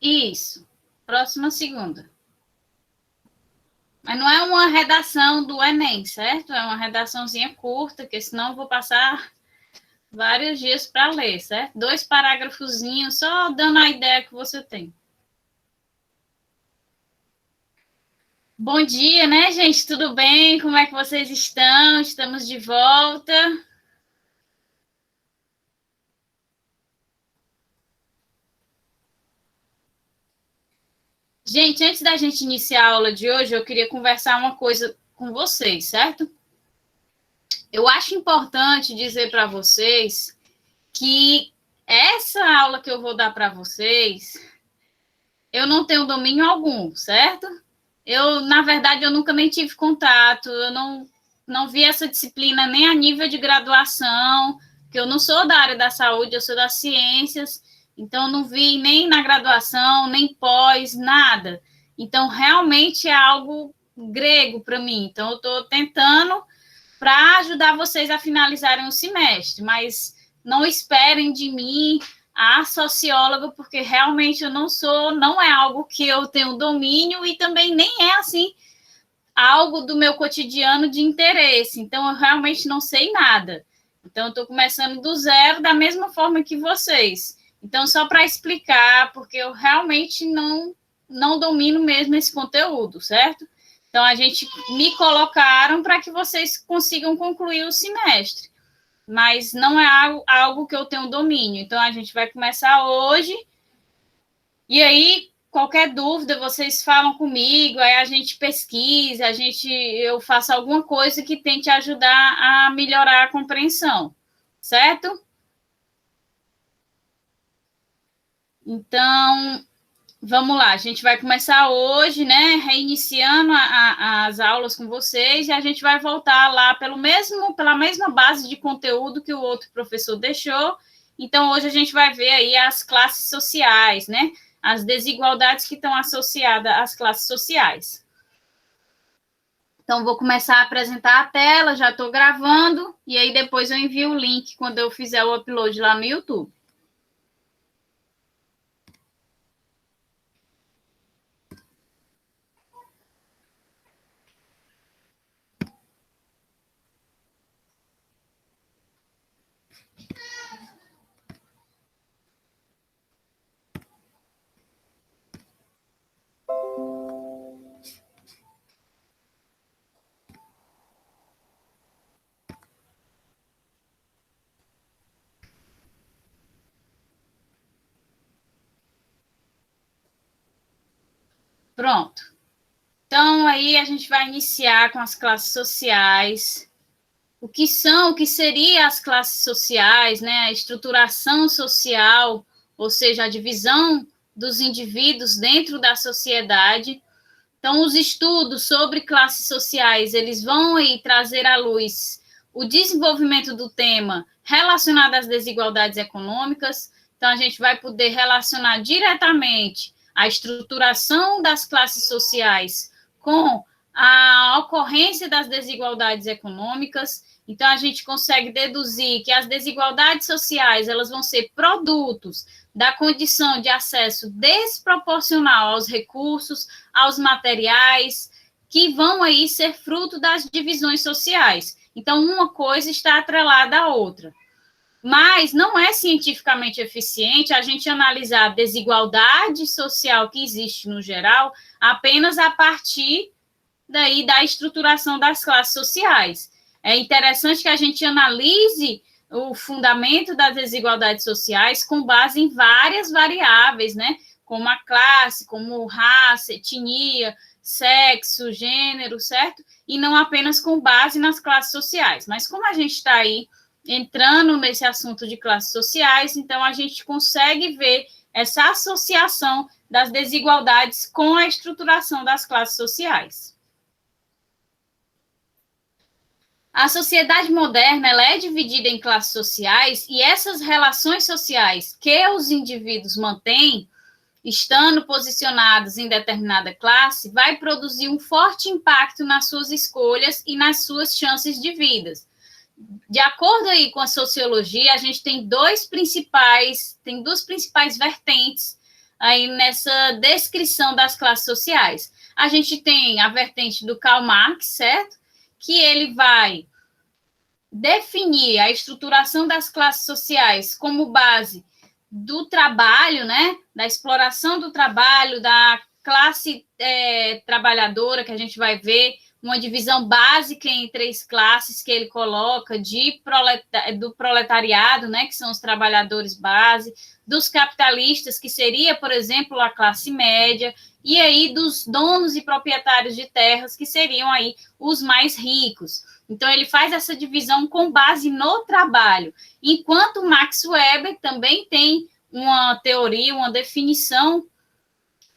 Isso. Próxima segunda. Mas não é uma redação do Enem, certo? É uma redaçãozinha curta, que senão eu vou passar vários dias para ler, certo? 2 parágrafozinhos, só dando a ideia que você tem. Bom dia, né, gente? Tudo bem? Como é que vocês estão? Estamos de volta. Gente, antes da gente iniciar a aula de hoje, eu queria conversar uma coisa com vocês, certo? Eu acho importante dizer para vocês que essa aula que eu vou dar para vocês, eu não tenho domínio algum, certo? Eu, na verdade, eu nunca nem tive contato, eu não vi essa disciplina nem a nível de graduação, que eu não sou da área da saúde, eu sou das ciências, então eu não vi nem na graduação, nem pós, nada. Então, realmente é algo grego para mim. Então, eu estou tentando para ajudar vocês a finalizarem o semestre, mas não esperem de mim a socióloga, porque realmente eu não sou, não é algo que eu tenho domínio e também nem é assim algo do meu cotidiano de interesse. Então eu realmente não sei nada. Então eu estou começando do zero da mesma forma que vocês. Então só para explicar, porque eu realmente não domino mesmo esse conteúdo, certo? Então a gente me colocaram para que vocês consigam concluir o semestre, mas não é algo que eu tenho domínio. Então a gente vai começar hoje, e aí qualquer dúvida vocês falam comigo, aí a gente pesquisa, eu faço alguma coisa que tente ajudar a melhorar a compreensão, certo? Então, vamos lá, a gente vai começar hoje, né, reiniciando as aulas com vocês, e a gente vai voltar lá pela mesma base de conteúdo que o outro professor deixou. Então, hoje a gente vai ver aí as classes sociais, né, as desigualdades que estão associadas às classes sociais. Então, vou começar a apresentar a tela, já estou gravando, e aí depois eu envio o link quando eu fizer o upload lá no YouTube. Pronto. Então, aí a gente vai iniciar com as classes sociais. O que seriam as classes sociais, né? A estruturação social, ou seja, a divisão dos indivíduos dentro da sociedade. Então, os estudos sobre classes sociais, eles vão aí trazer à luz o desenvolvimento do tema relacionado às desigualdades econômicas. Então, a gente vai poder relacionar diretamente a estruturação das classes sociais com a ocorrência das desigualdades econômicas. Então, a gente consegue deduzir que as desigualdades sociais, elas vão ser produtos da condição de acesso desproporcional aos recursos, aos materiais, que vão aí ser fruto das divisões sociais. Então, uma coisa está atrelada à outra. Mas não é cientificamente eficiente a gente analisar a desigualdade social que existe no geral apenas a partir daí da estruturação das classes sociais. É interessante que a gente analise o fundamento das desigualdades sociais com base em várias variáveis, né? Como a classe, como raça, etnia, sexo, gênero, certo? E não apenas com base nas classes sociais. Mas como a gente está aí entrando nesse assunto de classes sociais, então a gente consegue ver essa associação das desigualdades com a estruturação das classes sociais. A sociedade moderna ela é dividida em classes sociais e essas relações sociais que os indivíduos mantêm, estando posicionados em determinada classe, vai produzir um forte impacto nas suas escolhas e nas suas chances de vida. De acordo aí com a sociologia, a gente tem duas principais vertentes aí nessa descrição das classes sociais. A gente tem a vertente do Karl Marx, certo? Que ele vai definir a estruturação das classes sociais como base do trabalho, né? Da exploração do trabalho, da classe trabalhadora, que a gente vai ver uma divisão básica em 3 classes que ele coloca do proletariado, né, que são os trabalhadores base, dos capitalistas, que seria, por exemplo, a classe média, e aí dos donos e proprietários de terras, que seriam aí os mais ricos. Então, ele faz essa divisão com base no trabalho, enquanto Max Weber também tem uma teoria, uma definição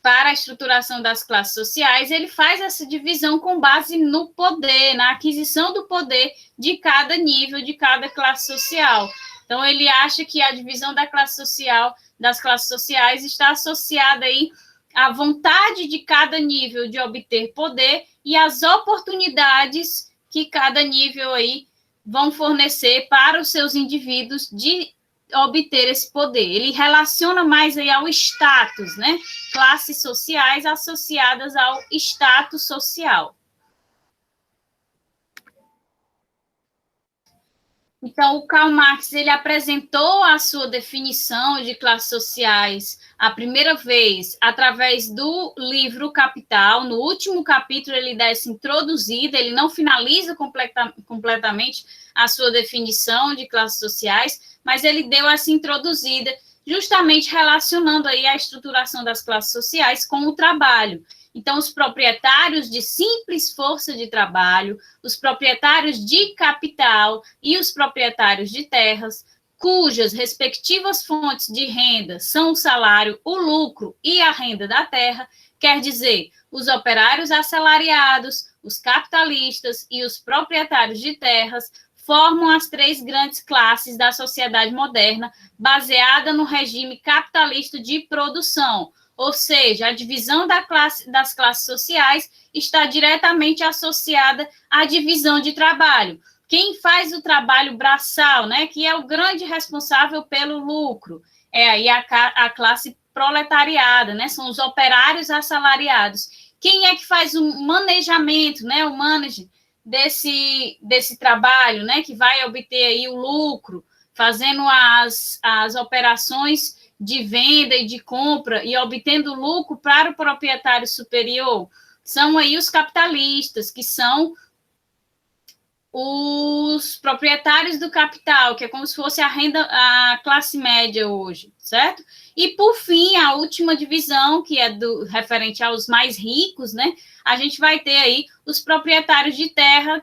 para a estruturação das classes sociais, ele faz essa divisão com base no poder, na aquisição do poder de cada nível, de cada classe social. Então, ele acha que a divisão da classe social, das classes sociais, está associada aí à vontade de cada nível de obter poder e às oportunidades que cada nível aí vão fornecer para os seus indivíduos de obter esse poder. Ele relaciona mais aí ao status, né? Classes sociais associadas ao status social. Então, o Karl Marx, ele apresentou a sua definição de classes sociais a primeira vez através do livro Capital. No último capítulo, ele dá essa introduzida, ele não finaliza completamente a sua definição de classes sociais, mas ele deu essa introduzida, justamente relacionando aí a estruturação das classes sociais com o trabalho. Então, os proprietários de simples força de trabalho, os proprietários de capital e os proprietários de terras, cujas respectivas fontes de renda são o salário, o lucro e a renda da terra, quer dizer, os operários assalariados, os capitalistas e os proprietários de terras, formam as 3 grandes classes da sociedade moderna, baseada no regime capitalista de produção. Ou seja, a divisão das classes sociais está diretamente associada à divisão de trabalho. Quem faz o trabalho braçal, né, que é o grande responsável pelo lucro, é aí a classe proletariada, né, são os operários assalariados. Quem é que faz o manejamento, né, o management desse trabalho, né, que vai obter aí o lucro, fazendo as operações de venda e de compra e obtendo lucro para o proprietário superior? São aí os capitalistas, que são os proprietários do capital, que é como se fosse a classe média hoje, certo? E, por fim, a última divisão, que é referente aos mais ricos, né? A gente vai ter aí os proprietários de terras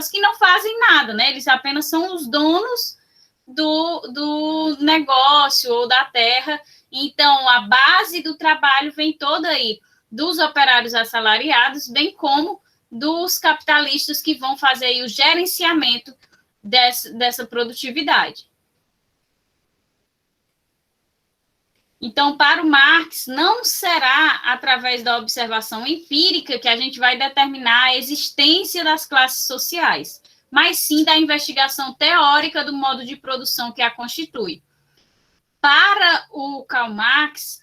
que não fazem nada, né? Eles apenas são os donos do negócio ou da terra. Então, a base do trabalho vem toda aí dos operários assalariados, bem como dos capitalistas que vão fazer aí o gerenciamento dessa produtividade. Então, para o Marx, não será através da observação empírica que a gente vai determinar a existência das classes sociais, mas sim da investigação teórica do modo de produção que a constitui. Para o Karl Marx,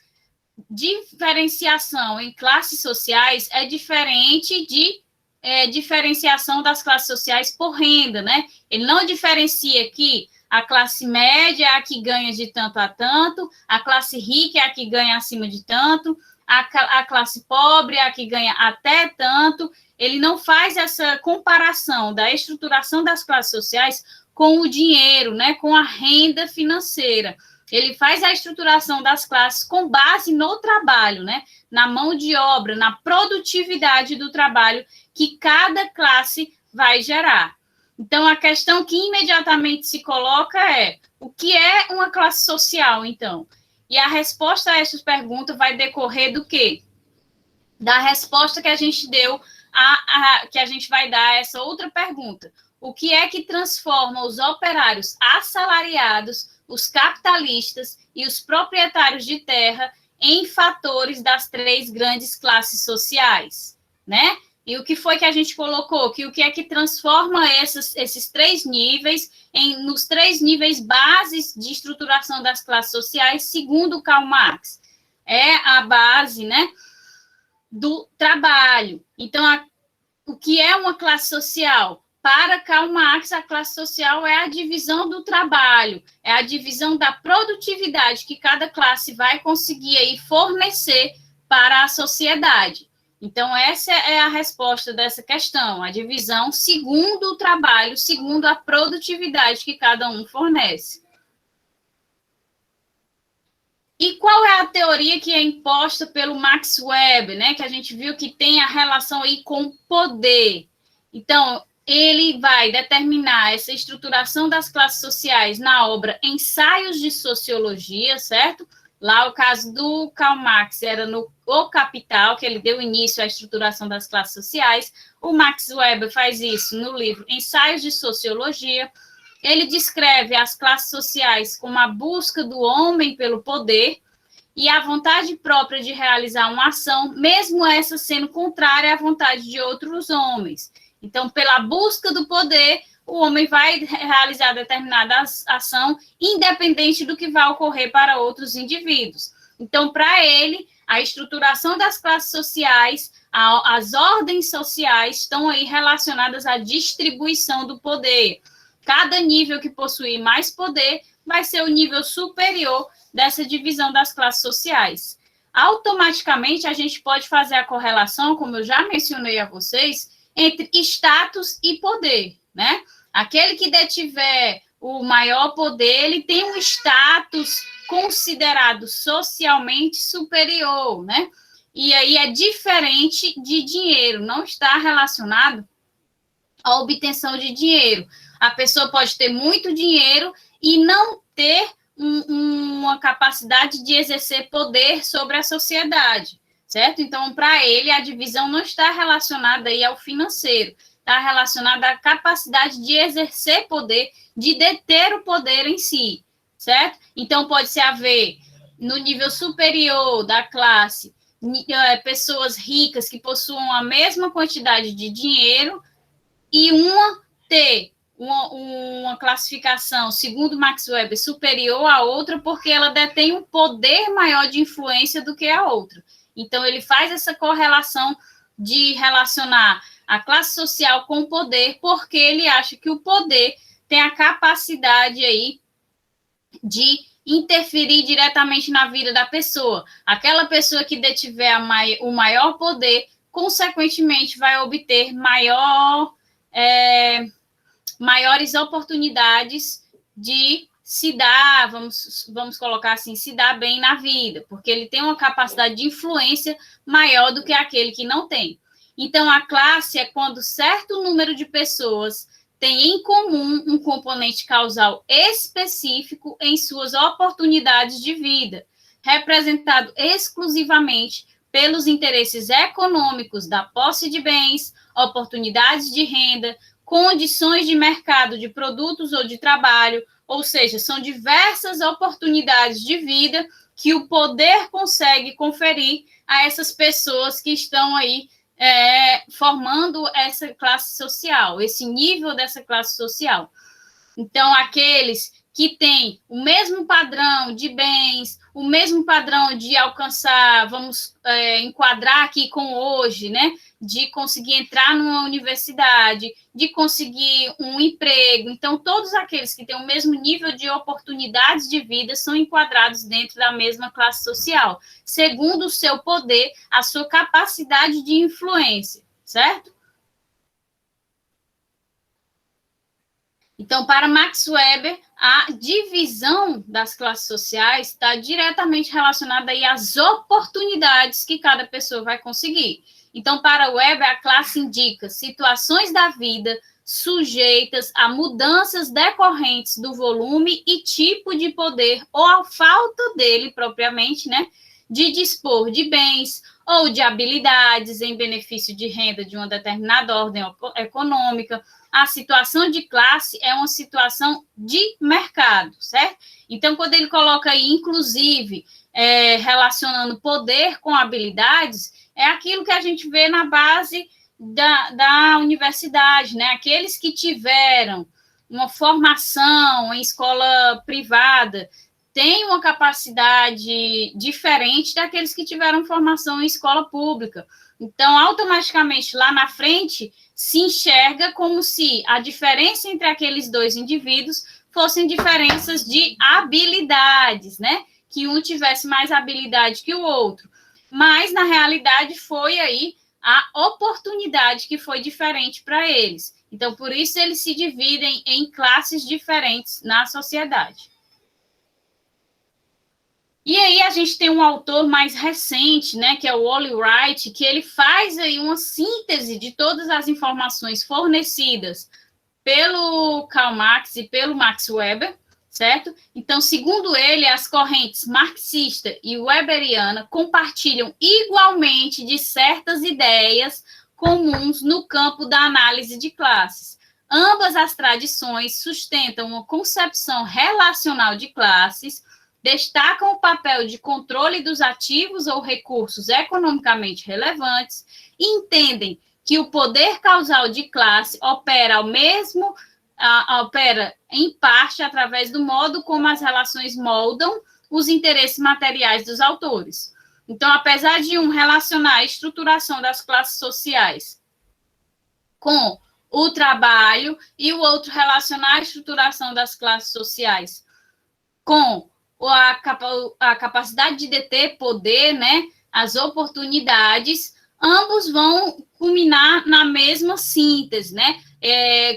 diferenciação em classes sociais é diferente de diferenciação das classes sociais por renda, né? Ele não diferencia que a classe média é a que ganha de tanto a tanto, a classe rica é a que ganha acima de tanto, a classe pobre é a que ganha até tanto. Ele não faz essa comparação da estruturação das classes sociais com o dinheiro, né, com a renda financeira. Ele faz a estruturação das classes com base no trabalho, né, na mão de obra, na produtividade do trabalho que cada classe vai gerar. Então, a questão que imediatamente se coloca é: o que é uma classe social, então? E a resposta a essa pergunta vai decorrer do quê? Da resposta que a gente deu, que a gente vai dar a essa outra pergunta. O que é que transforma os operários assalariados, os capitalistas e os proprietários de terra em fatores das 3 grandes classes sociais, né? E o que foi que a gente colocou? Que o que é que transforma esses 3 níveis nos 3 níveis bases de estruturação das classes sociais, segundo Karl Marx? é a base, né, do trabalho. Então, o que é uma classe social? Para Karl Marx, a classe social é a divisão do trabalho, é a divisão da produtividade que cada classe vai conseguir aí fornecer para a sociedade. Então, essa é a resposta dessa questão, a divisão segundo o trabalho, segundo a produtividade que cada um fornece. E qual é a teoria que é imposta pelo Max Weber, né? Que a gente viu que tem a relação aí com poder. Então, ele vai determinar essa estruturação das classes sociais na obra Ensaios de Sociologia, certo? Lá o caso do Karl Marx era no O Capital, que ele deu início à estruturação das classes sociais. O Max Weber faz isso no livro Ensaios de Sociologia. Ele descreve as classes sociais como a busca do homem pelo poder e a vontade própria de realizar uma ação, mesmo essa sendo contrária à vontade de outros homens. Então, pela busca do poder, o homem vai realizar determinada ação, independente do que vai ocorrer para outros indivíduos. Então, para ele, a estruturação das classes sociais, as ordens sociais estão aí relacionadas à distribuição do poder. Cada nível que possuir mais poder vai ser o nível superior dessa divisão das classes sociais. Automaticamente, a gente pode fazer a correlação, como eu já mencionei a vocês, entre status e poder, né? Aquele que detiver o maior poder, ele tem um status considerado socialmente superior, né? E aí é diferente de dinheiro, não está relacionado à obtenção de dinheiro. A pessoa pode ter muito dinheiro e não ter uma capacidade de exercer poder sobre a sociedade, certo? Então, para ele, a divisão não está relacionada aí ao financeiro, está relacionada à capacidade de exercer poder, de deter o poder em si, certo? Então, pode-se haver, no nível superior da classe, pessoas ricas que possuam a mesma quantidade de dinheiro e uma ter uma classificação, segundo Max Weber, superior à outra, porque ela detém um poder maior de influência do que a outra. Então, ele faz essa correlação de relacionar a classe social com o poder, porque ele acha que o poder tem a capacidade aí de interferir diretamente na vida da pessoa. Aquela pessoa que detiver o maior poder, consequentemente, vai obter maiores oportunidades de se dar, vamos colocar assim, se dar bem na vida, porque ele tem uma capacidade de influência maior do que aquele que não tem. Então, a classe é quando certo número de pessoas tem em comum um componente causal específico em suas oportunidades de vida, representado exclusivamente pelos interesses econômicos da posse de bens, oportunidades de renda, condições de mercado de produtos ou de trabalho, ou seja, são diversas oportunidades de vida que o poder consegue conferir a essas pessoas que estão aí formando essa classe social, esse nível dessa classe social. Então, aqueles que têm o mesmo padrão de bens, o mesmo padrão de alcançar, vamos enquadrar aqui com hoje, né? De conseguir entrar numa universidade, de conseguir um emprego. Então, todos aqueles que têm o mesmo nível de oportunidades de vida são enquadrados dentro da mesma classe social, segundo o seu poder, a sua capacidade de influência, certo? Então, para Max Weber, a divisão das classes sociais está diretamente relacionada aí às oportunidades que cada pessoa vai conseguir. Então, para Weber, a classe indica situações da vida sujeitas a mudanças decorrentes do volume e tipo de poder ou a falta dele propriamente, né, de dispor de bens ou de habilidades em benefício de renda de uma determinada ordem econômica. A situação de classe é uma situação de mercado, certo? Então, quando ele coloca aí, inclusive, relacionando poder com habilidades, é aquilo que a gente vê na base da universidade, né? Aqueles que tiveram uma formação em escola privada, têm uma capacidade diferente daqueles que tiveram formação em escola pública. Então, automaticamente, lá na frente, se enxerga como se a diferença entre aqueles dois indivíduos fossem diferenças de habilidades, né? Que um tivesse mais habilidade que o outro. Mas, na realidade, foi aí a oportunidade que foi diferente para eles. Então, por isso, eles se dividem em classes diferentes na sociedade. E aí a gente tem um autor mais recente, né, que é o Wally Wright, que ele faz aí uma síntese de todas as informações fornecidas pelo Karl Marx e pelo Max Weber, certo? Então, segundo ele, as correntes marxista e weberiana compartilham igualmente de certas ideias comuns no campo da análise de classes. Ambas as tradições sustentam uma concepção relacional de classes, destacam o papel de controle dos ativos ou recursos economicamente relevantes e entendem que o poder causal de classe opera em parte através do modo como as relações moldam os interesses materiais dos autores. Então, apesar de um relacionar a estruturação das classes sociais com o trabalho e o outro relacionar a estruturação das classes sociais com a capacidade de deter poder, né, as oportunidades, ambos vão culminar na mesma síntese, né?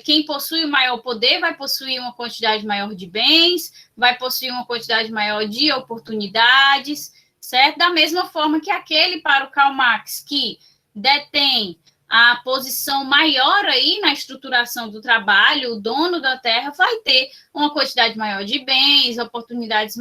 Quem possui o maior poder vai possuir uma quantidade maior de bens, vai possuir uma quantidade maior de oportunidades, certo? Da mesma forma que aquele para o Karl Marx que detém a posição maior aí na estruturação do trabalho, o dono da terra vai ter uma quantidade maior de bens, oportunidades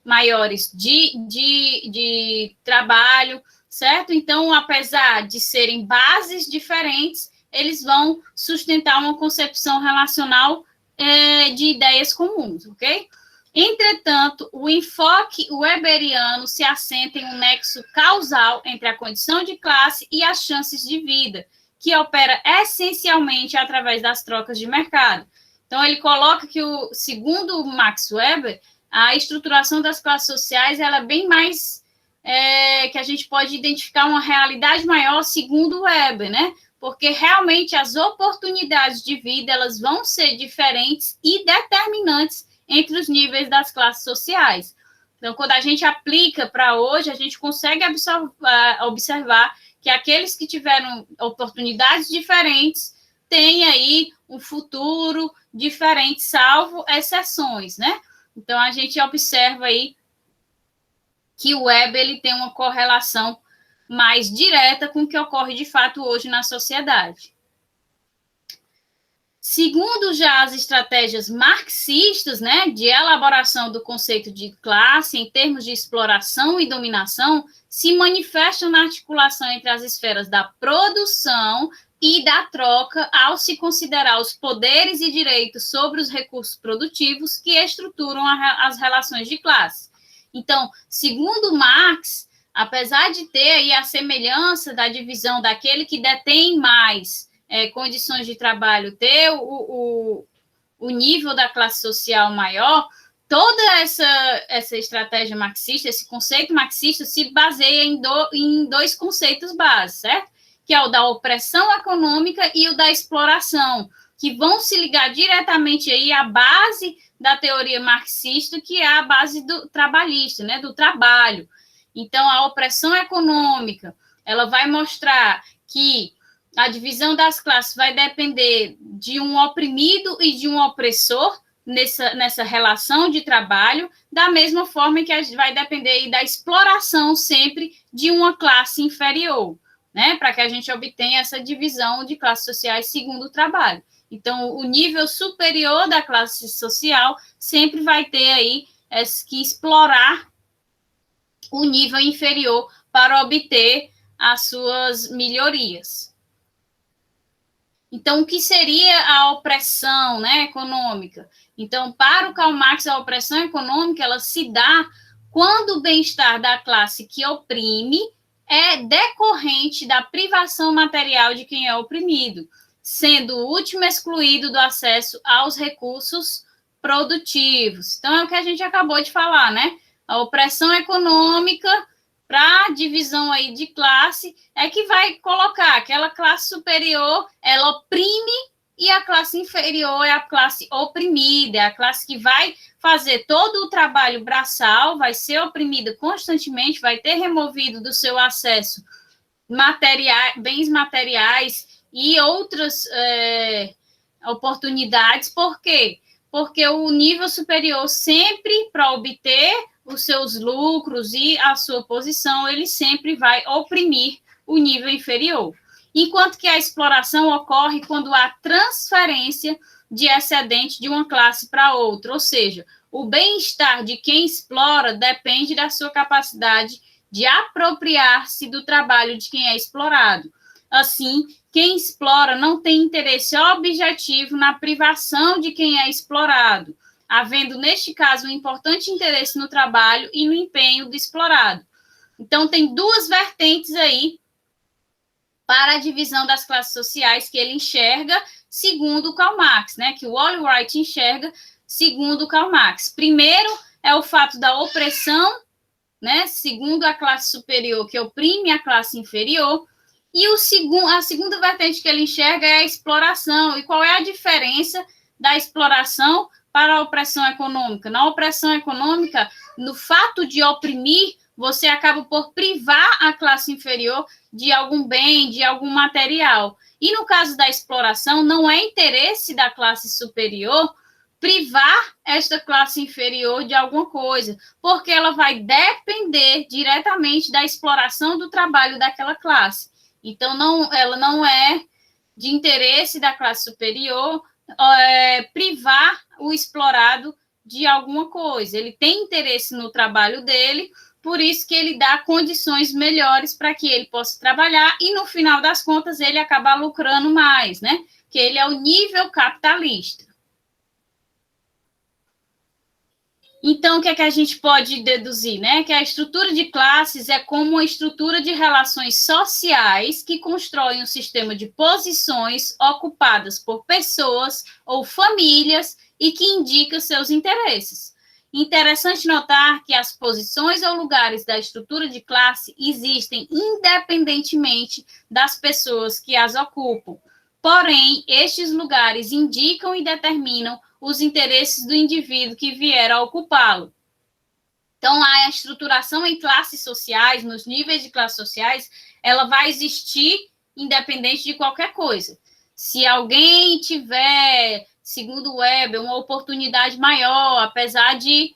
maiores de trabalho, certo? Então, apesar de serem bases diferentes, eles vão sustentar uma concepção relacional de ideias comuns, ok? Entretanto, o enfoque weberiano se assenta em um nexo causal entre a condição de classe e as chances de vida, que opera essencialmente através das trocas de mercado. Então, ele coloca que, segundo Max Weber, a estruturação das classes sociais ela é bem mais que a gente pode identificar uma realidade maior, segundo Weber, né? Porque realmente as oportunidades de vida elas vão ser diferentes e determinantes entre os níveis das classes sociais. Então, quando a gente aplica para hoje, a gente consegue observar que aqueles que tiveram oportunidades diferentes têm aí um futuro diferente, salvo exceções, né? Então, a gente observa aí que o Weber ele tem uma correlação mais direta com o que ocorre de fato hoje na sociedade. Segundo já as estratégias marxistas, né, de elaboração do conceito de classe em termos de exploração e dominação, se manifestam na articulação entre as esferas da produção e da troca, ao se considerar os poderes e direitos sobre os recursos produtivos que estruturam as relações de classe. Então, segundo Marx, apesar de ter aí a semelhança da divisão daquele que detém mais condições de trabalho, ter o nível da classe social maior, toda essa estratégia marxista, esse conceito marxista se baseia em dois conceitos básicos, certo? Que é o da opressão econômica e o da exploração, que vão se ligar diretamente aí à base da teoria marxista, que é a base do trabalhista, né, do trabalho. Então, a opressão econômica, ela vai mostrar que a divisão das classes vai depender de um oprimido e de um opressor nessa relação de trabalho, da mesma forma que vai depender da exploração sempre de uma classe inferior, né, para que a gente obtenha essa divisão de classes sociais segundo o trabalho. Então, o nível superior da classe social sempre vai ter aí que explorar o nível inferior para obter as suas melhorias. Então, o que seria a opressão, né, econômica? Então, para o Karl Marx, a opressão econômica ela se dá quando o bem-estar da classe que oprime é decorrente da privação material de quem é oprimido, sendo o último excluído do acesso aos recursos produtivos. Então, é o que a gente acabou de falar, né? A opressão econômica para a divisão aí de classe é que vai colocar aquela classe superior, ela oprime, e a classe inferior é a classe oprimida, é a classe que vai fazer todo o trabalho braçal, vai ser oprimida constantemente, vai ter removido do seu acesso bens materiais e outras oportunidades. Por quê? Porque o nível superior sempre, para obter os seus lucros e a sua posição, ele sempre vai oprimir o nível inferior. Enquanto que a exploração ocorre quando há transferência de excedente de uma classe para outra, ou seja, o bem-estar de quem explora depende da sua capacidade de apropriar-se do trabalho de quem é explorado. Assim, quem explora não tem interesse objetivo na privação de quem é explorado, havendo, neste caso, um importante interesse no trabalho e no empenho do explorado. Então, tem duas vertentes aí para a divisão das classes sociais que ele enxerga segundo Karl Marx, né? Que o Wally Wright enxerga segundo Karl Marx. Primeiro é o fato da opressão, né? Segundo a classe superior, que oprime a classe inferior. E a segunda vertente que ele enxerga é a exploração. E qual é a diferença da exploração para a opressão econômica? Na opressão econômica, no fato de oprimir, você acaba por privar a classe inferior de algum bem, de algum material. E no caso da exploração, não é interesse da classe superior privar esta classe inferior de alguma coisa, porque ela vai depender diretamente da exploração do trabalho daquela classe. Então, ela não é de interesse da classe superior privar o explorado de alguma coisa. Ele tem interesse no trabalho dele, por isso que ele dá condições melhores para que ele possa trabalhar e, no final das contas, ele acaba lucrando mais, né? Que ele é o nível capitalista. Então, o que é que a gente pode deduzir, né? Que a estrutura de classes é como uma estrutura de relações sociais que constrói um sistema de posições ocupadas por pessoas ou famílias e que indica seus interesses. Interessante notar que as posições ou lugares da estrutura de classe existem independentemente das pessoas que as ocupam. Porém, estes lugares indicam e determinam os interesses do indivíduo que vier a ocupá-lo. Então, a estruturação em classes sociais, nos níveis de classes sociais, ela vai existir independente de qualquer coisa. Se alguém tiver, segundo Weber, uma oportunidade maior, apesar de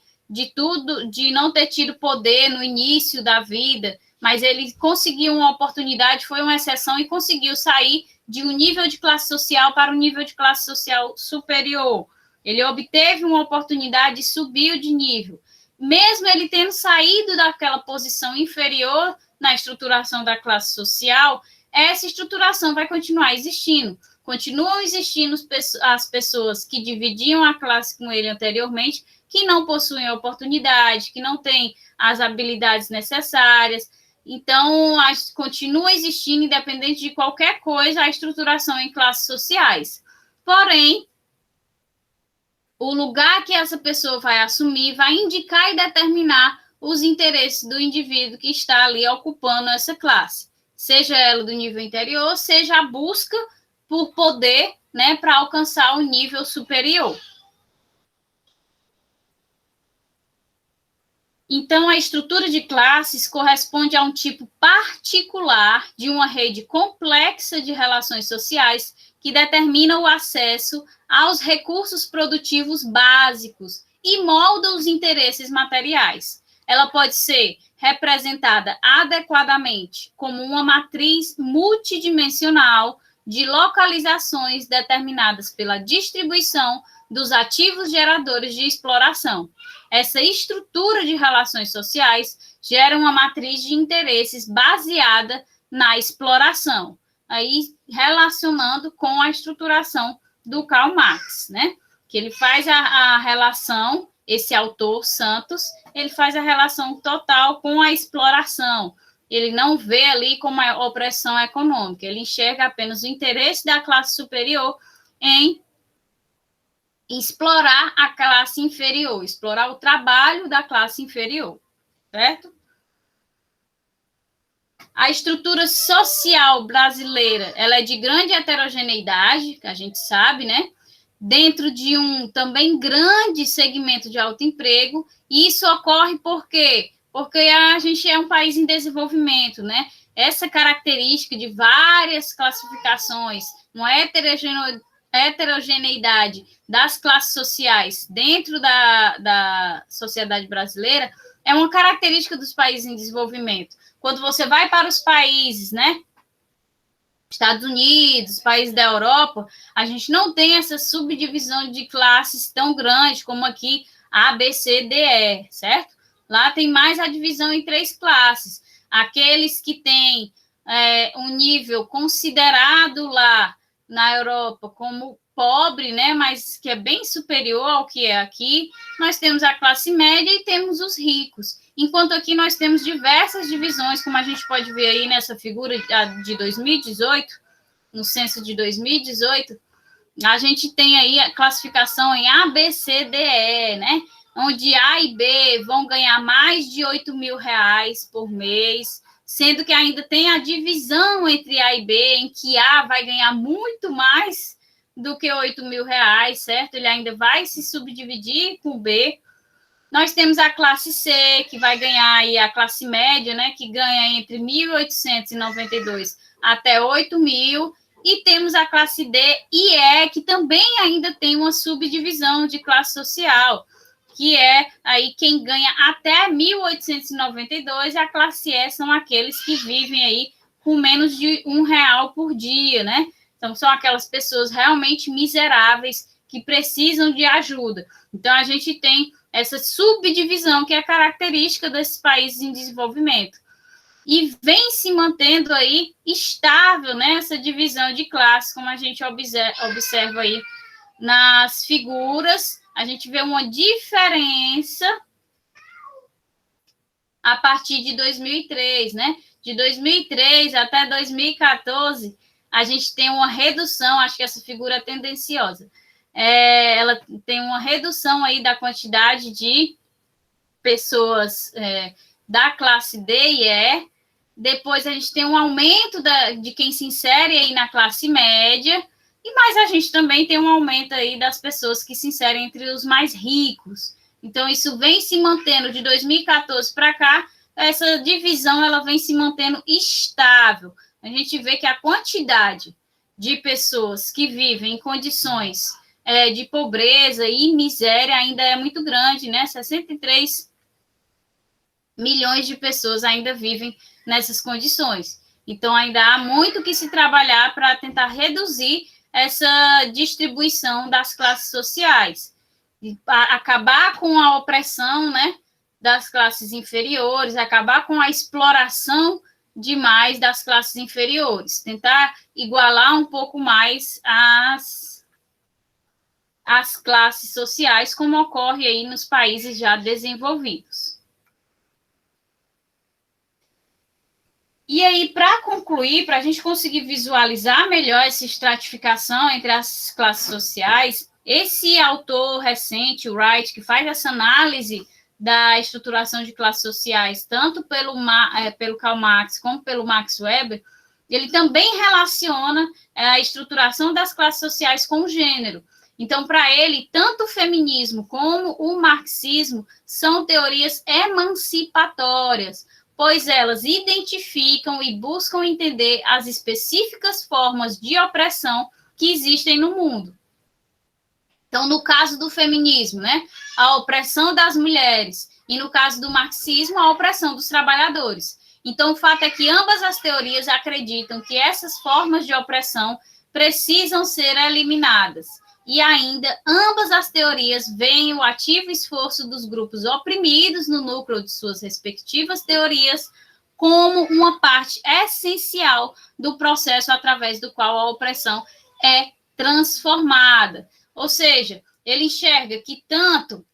tudo, de não ter tido poder no início da vida, mas ele conseguiu uma oportunidade, foi uma exceção e conseguiu sair de um nível de classe social para um nível de classe social superior. Ele obteve uma oportunidade e subiu de nível. Mesmo ele tendo saído daquela posição inferior na estruturação da classe social, essa estruturação vai continuar existindo. Continuam existindo as pessoas que dividiam a classe com ele anteriormente, que não possuem oportunidade, que não têm as habilidades necessárias. Então, continua existindo, independente de qualquer coisa, a estruturação em classes sociais. Porém, o lugar que essa pessoa vai assumir vai indicar e determinar os interesses do indivíduo que está ali ocupando essa classe, seja ela do nível inferior, seja a busca por poder, né, para alcançar o nível superior. Então, a estrutura de classes corresponde a um tipo particular de uma rede complexa de relações sociais que determina o acesso aos recursos produtivos básicos e molda os interesses materiais. Ela pode ser representada adequadamente como uma matriz multidimensional de localizações determinadas pela distribuição dos ativos geradores de exploração. Essa estrutura de relações sociais gera uma matriz de interesses baseada na exploração, aí relacionando com a estruturação do Karl Marx, né? Que ele faz a relação, esse autor, Santos, ele faz a relação total com a exploração. Ele não vê ali como a opressão econômica, ele enxerga apenas o interesse da classe superior em explorar a classe inferior, explorar o trabalho da classe inferior, certo? A estrutura social brasileira, ela é de grande heterogeneidade, que a gente sabe, né? Dentro de um também grande segmento de alto emprego, e isso ocorre por quê? Porque a gente é um país em desenvolvimento, né? Essa característica de várias classificações, uma heterogeneidade das classes sociais dentro da sociedade brasileira é uma característica dos países em desenvolvimento. Quando você vai para os países, né? Estados Unidos, países da Europa, a gente não tem essa subdivisão de classes tão grande como aqui A, B, C, D, E, certo? Lá tem mais a divisão em 3 classes. Aqueles que têm um nível considerado lá na Europa como pobre, né, mas que é bem superior ao que é aqui. Nós temos a classe média e temos os ricos. Enquanto aqui nós temos diversas divisões, como a gente pode ver aí nessa figura de 2018, no censo de 2018, a gente tem aí a classificação em A, B, C, D, E, né? Onde A e B vão ganhar mais de R$ 8.000 por mês, sendo que ainda tem a divisão entre A e B, em que A vai ganhar muito mais do que R$ 8.000, certo? Ele ainda vai se subdividir com o B. Nós temos a classe C, que vai ganhar aí a classe média, né, que ganha entre 1.892 até 8.000, e temos a classe D e E, que também ainda tem uma subdivisão de classe social, que é aí quem ganha até 1.892, e a classe E são aqueles que vivem aí com menos de R$ 1 por dia, né? Então, são aquelas pessoas realmente miseráveis que precisam de ajuda. Então, a gente tem essa subdivisão que é característica desses países em desenvolvimento. E vem se mantendo aí estável, né, essa divisão de classes, como a gente observa aí nas figuras. A gente vê uma diferença a partir de 2003, né? De 2003 até 2014, a gente tem uma redução, acho que essa figura é tendenciosa. Ela tem uma redução aí da quantidade de pessoas da classe D e E. Depois a gente tem um aumento de quem se insere aí na classe média, e mais a gente também tem um aumento aí das pessoas que se inserem entre os mais ricos. Então, isso vem se mantendo de 2014 para cá, essa divisão ela vem se mantendo estável. A gente vê que a quantidade de pessoas que vivem em condições de pobreza e miséria ainda é muito grande, né? 63 milhões de pessoas ainda vivem nessas condições. Então, ainda há muito que se trabalhar para tentar reduzir essa distribuição das classes sociais, acabar com a opressão, né, das classes inferiores, acabar com a exploração demais das classes inferiores, tentar igualar um pouco mais as classes sociais, como ocorre aí nos países já desenvolvidos. E aí, para concluir, para a gente conseguir visualizar melhor essa estratificação entre as classes sociais, esse autor recente, o Wright, que faz essa análise da estruturação de classes sociais, tanto pelo Karl Marx como pelo Max Weber, ele também relaciona a estruturação das classes sociais com o gênero. Então, para ele, tanto o feminismo como o marxismo são teorias emancipatórias, pois elas identificam e buscam entender as específicas formas de opressão que existem no mundo. Então, no caso do feminismo, né, a opressão das mulheres, e no caso do marxismo, a opressão dos trabalhadores. Então, o fato é que ambas as teorias acreditam que essas formas de opressão precisam ser eliminadas. E ainda, ambas as teorias veem o ativo esforço dos grupos oprimidos no núcleo de suas respectivas teorias como uma parte essencial do processo através do qual a opressão é transformada. Ou seja, ele enxerga que tanto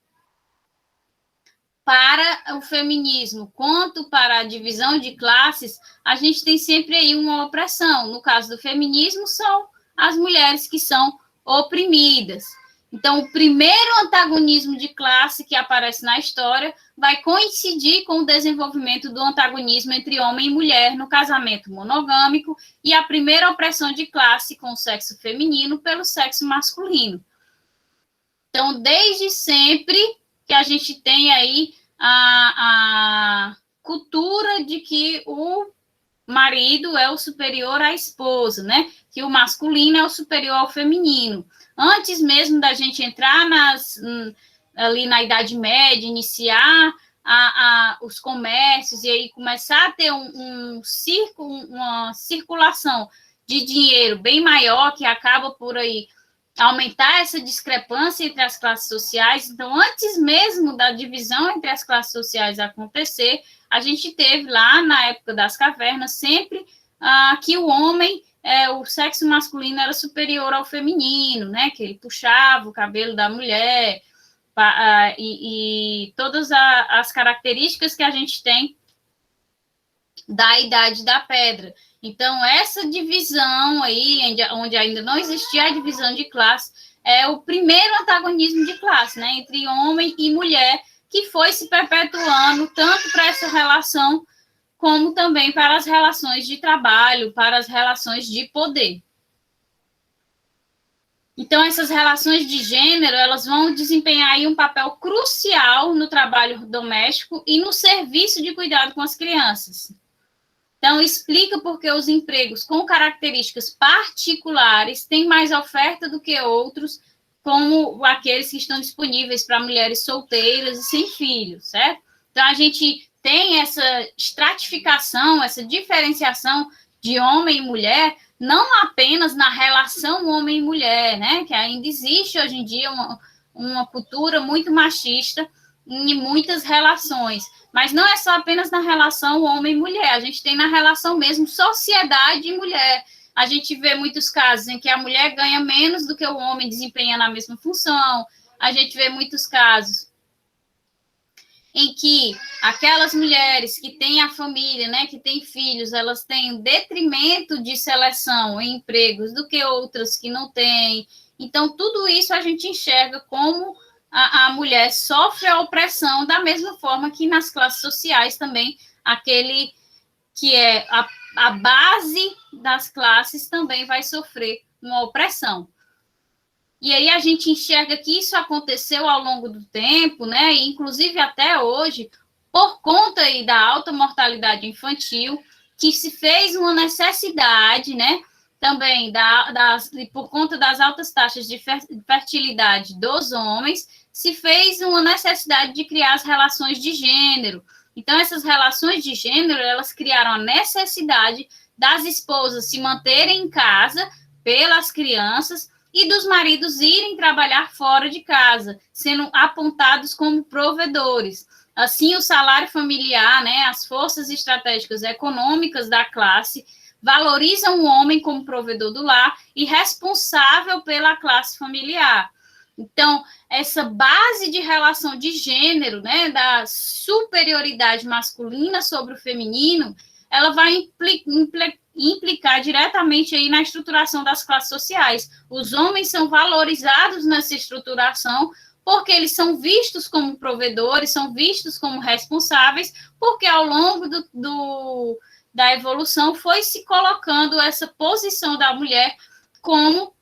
para o feminismo quanto para a divisão de classes, a gente tem sempre aí uma opressão. No caso do feminismo, são as mulheres que são oprimidas. Então, o primeiro antagonismo de classe que aparece na história vai coincidir com o desenvolvimento do antagonismo entre homem e mulher no casamento monogâmico e a primeira opressão de classe com o sexo feminino pelo sexo masculino. Então, desde sempre que a gente tem aí a cultura de que o marido é o superior à esposa, né? Que o masculino é o superior ao feminino. Antes mesmo da gente entrar ali na Idade Média, iniciar os comércios e aí começar a ter uma circulação de dinheiro bem maior, que acaba por aí aumentar essa discrepância entre as classes sociais. Então, antes mesmo da divisão entre as classes sociais acontecer, a gente teve lá na época das cavernas sempre que o homem, o sexo masculino era superior ao feminino, né? Que ele puxava o cabelo da mulher e todas as características que a gente tem da Idade da Pedra. Então, essa divisão aí, onde ainda não existia a divisão de classe, é o primeiro antagonismo de classe, né? Entre homem e mulher, que foi se perpetuando tanto para essa relação, como também para as relações de trabalho, para as relações de poder. Então, essas relações de gênero, elas vão desempenhar aí um papel crucial no trabalho doméstico e no serviço de cuidado com as crianças. Então, explica por que os empregos com características particulares têm mais oferta do que outros, como aqueles que estão disponíveis para mulheres solteiras e sem filhos, certo? Então, a gente tem essa estratificação, essa diferenciação de homem e mulher, não apenas na relação homem e mulher, né? Que ainda existe hoje em dia uma cultura muito machista em muitas relações, mas não é só apenas na relação homem e mulher, a gente tem na relação mesmo sociedade e mulher. A gente vê muitos casos em que a mulher ganha menos do que o homem desempenhando a mesma função, a gente vê muitos casos em que aquelas mulheres que têm a família, né, que têm filhos, elas têm um detrimento de seleção em empregos do que outras que não têm. Então, tudo isso a gente enxerga como a mulher sofre a opressão da mesma forma que nas classes sociais também, aquele que é a base das classes também vai sofrer uma opressão. E aí a gente enxerga que isso aconteceu ao longo do tempo, né? E inclusive até hoje, por conta aí da alta mortalidade infantil, que se fez uma necessidade, né? Também por conta das altas taxas de fertilidade dos homens, se fez uma necessidade de criar as relações de gênero. Então, essas relações de gênero, elas criaram a necessidade das esposas se manterem em casa pelas crianças e dos maridos irem trabalhar fora de casa, sendo apontados como provedores. Assim, o salário familiar, né, as forças estratégicas econômicas da classe valorizam o homem como provedor do lar e responsável pela classe familiar. Então, essa base de relação de gênero, né, da superioridade masculina sobre o feminino, ela vai implicar diretamente aí na estruturação das classes sociais. Os homens são valorizados nessa estruturação porque eles são vistos como provedores, são vistos como responsáveis, porque ao longo da evolução foi se colocando essa posição da mulher como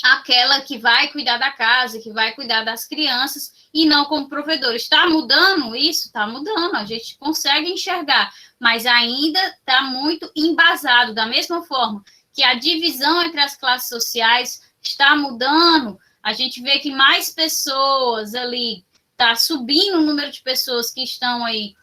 aquela que vai cuidar da casa, que vai cuidar das crianças, e não como provedor. Está mudando isso? Está mudando, a gente consegue enxergar, mas ainda está muito embasado, da mesma forma que a divisão entre as classes sociais está mudando, a gente vê que mais pessoas ali, está subindo o número de pessoas que estão aí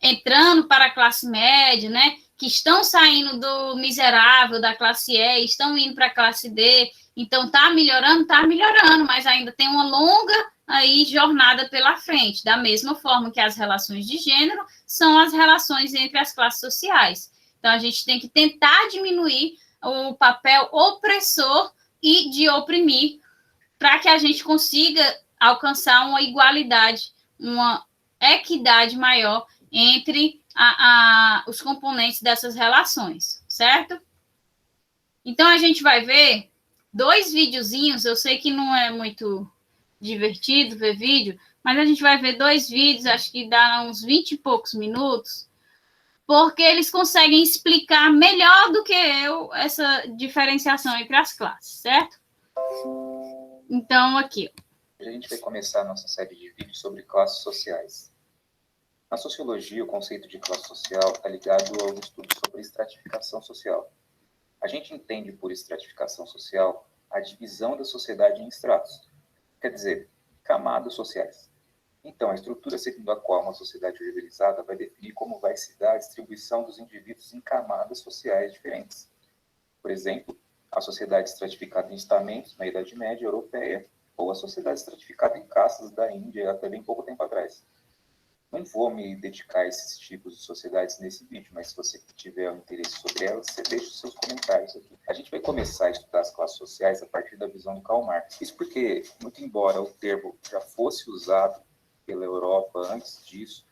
entrando para a classe média, né, que estão saindo do miserável, da classe E, estão indo para a classe D. Então, está melhorando, mas ainda tem uma longa aí jornada pela frente, da mesma forma que as relações de gênero são as relações entre as classes sociais. Então, a gente tem que tentar diminuir o papel opressor e de oprimir para que a gente consiga alcançar uma igualdade, uma equidade maior entre os componentes dessas relações, certo? Então, a gente vai ver 2 videozinhos, eu sei que não é muito divertido ver vídeo, mas a gente vai ver 2 vídeos, acho que dá uns 20 e poucos minutos, porque eles conseguem explicar melhor do que eu essa diferenciação entre as classes, certo? Então, aqui. A gente vai começar a nossa série de vídeos sobre classes sociais. Na sociologia, o conceito de classe social está ligado ao estudo sobre estratificação social. A gente entende por estratificação social a divisão da sociedade em estratos, quer dizer, camadas sociais. Então, a estrutura segundo a qual uma sociedade organizada vai definir como vai se dar a distribuição dos indivíduos em camadas sociais diferentes. Por exemplo, a sociedade estratificada em estamentos na Idade Média europeia ou a sociedade estratificada em castas da Índia até bem pouco tempo atrás. Não vou me dedicar a esses tipos de sociedades nesse vídeo, mas se você tiver um interesse sobre elas, você deixa os seus comentários aqui. A gente vai começar a estudar as classes sociais a partir da visão do Karl Marx. Isso porque, muito embora o termo já fosse usado pela Europa antes disso,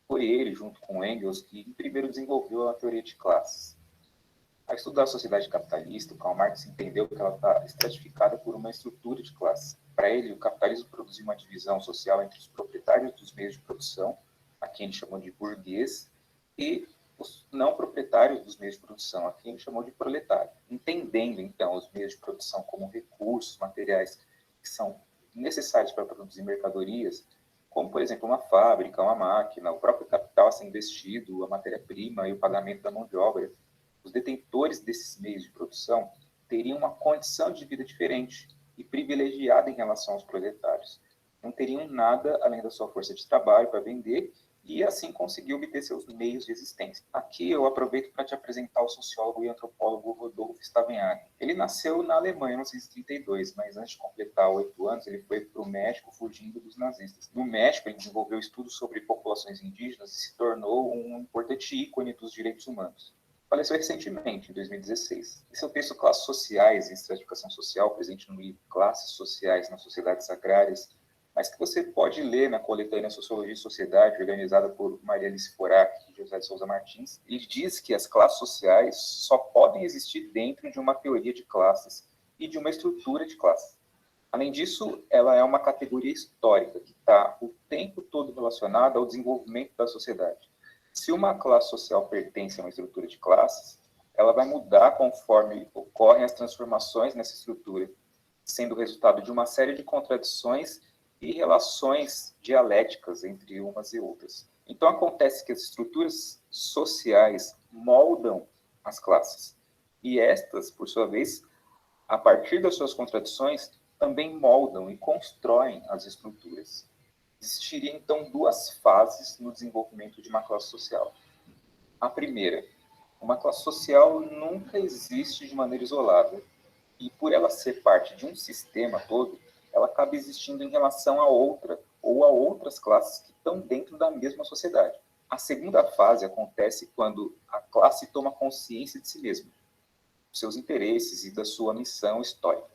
foi ele, junto com Engels, que primeiro desenvolveu a teoria de classes. Ao estudar a sociedade capitalista, o Karl Marx entendeu que ela está estratificada por uma estrutura de classe. Para ele, o capitalismo produziu uma divisão social entre os proprietários dos meios de produção, a quem ele chamou de burguês, e os não proprietários dos meios de produção, a quem ele chamou de proletário. Entendendo, então, os meios de produção como recursos, materiais que são necessários para produzir mercadorias, como, por exemplo, uma fábrica, uma máquina, o próprio capital a ser investido, a matéria-prima e o pagamento da mão de obra, os detentores desses meios de produção teriam uma condição de vida diferente e privilegiada em relação aos proletários. Não teriam nada além da sua força de trabalho para vender e assim conseguir obter seus meios de existência. Aqui eu aproveito para te apresentar o sociólogo e antropólogo Rodolph Stavenhagen. Ele nasceu na Alemanha em 1932, mas antes de completar 8 anos, ele foi para o México fugindo dos nazistas. No México, ele desenvolveu estudos sobre populações indígenas e se tornou um importante ícone dos direitos humanos. Faleceu recentemente, em 2016. E seu texto Classes Sociais e Estratificação Social, presente no livro Classes Sociais nas Sociedades Agrárias, mas que você pode ler na coletânea Sociologia e Sociedade, organizada por Maria Alice Forac e José de Souza Martins. Ele diz que as classes sociais só podem existir dentro de uma teoria de classes e de uma estrutura de classes. Além disso, ela é uma categoria histórica que está o tempo todo relacionada ao desenvolvimento da sociedade. Se uma classe social pertence a uma estrutura de classes, ela vai mudar conforme ocorrem as transformações nessa estrutura, sendo o resultado de uma série de contradições e relações dialéticas entre umas e outras. Então, acontece que as estruturas sociais moldam as classes, e estas, por sua vez, a partir das suas contradições, também moldam e constroem as estruturas. Existiriam, então, 2 fases no desenvolvimento de uma classe social. A primeira, uma classe social nunca existe de maneira isolada, e por ela ser parte de um sistema todo, ela acaba existindo em relação a outra ou a outras classes que estão dentro da mesma sociedade. A segunda fase acontece quando a classe toma consciência de si mesma, dos seus interesses e da sua missão histórica.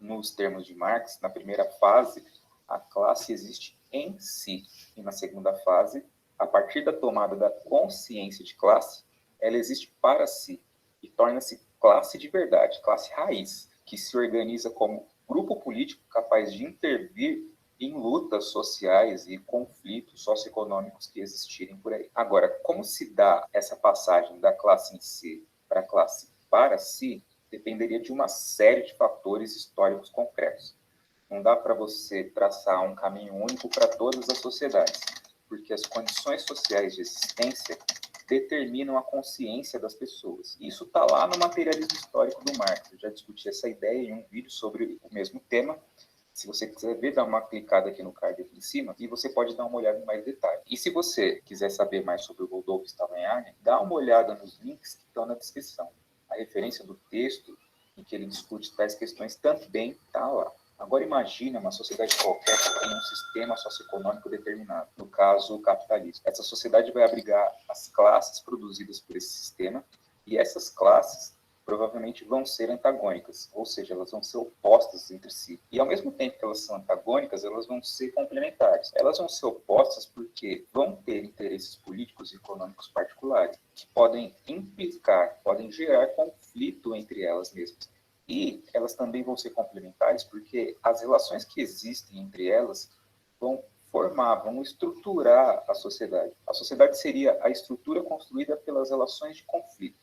Nos termos de Marx, na primeira fase, a classe existe em si, e na segunda fase, a partir da tomada da consciência de classe, ela existe para si e torna-se classe de verdade, classe raiz, que se organiza como grupo político capaz de intervir em lutas sociais e conflitos socioeconômicos que existirem por aí. Agora, como se dá essa passagem da classe em si para a classe para si, dependeria de uma série de fatores históricos concretos. Não dá para você traçar um caminho único para todas as sociedades, porque as condições sociais de existência determinam a consciência das pessoas. Isso está lá no materialismo histórico do Marx. Eu já discuti essa ideia em um vídeo sobre o mesmo tema. Se você quiser ver, dá uma clicada aqui no card aqui em cima e você pode dar uma olhada em mais detalhes. E se você quiser saber mais sobre o Rodolph Stavenhagen, dá uma olhada nos links que estão na descrição. A referência do texto em que ele discute tais questões também está lá. Agora imagine uma sociedade qualquer que tem um sistema socioeconômico determinado, no caso, o capitalismo. Essa sociedade vai abrigar as classes produzidas por esse sistema, e essas classes provavelmente vão ser antagônicas, ou seja, elas vão ser opostas entre si. E ao mesmo tempo que elas são antagônicas, elas vão ser complementares. Elas vão ser opostas porque vão ter interesses políticos e econômicos particulares, que podem implicar, podem gerar conflito entre elas mesmas. E elas também vão ser complementares porque as relações que existem entre elas vão formar, vão estruturar a sociedade. A sociedade seria a estrutura construída pelas relações de conflito,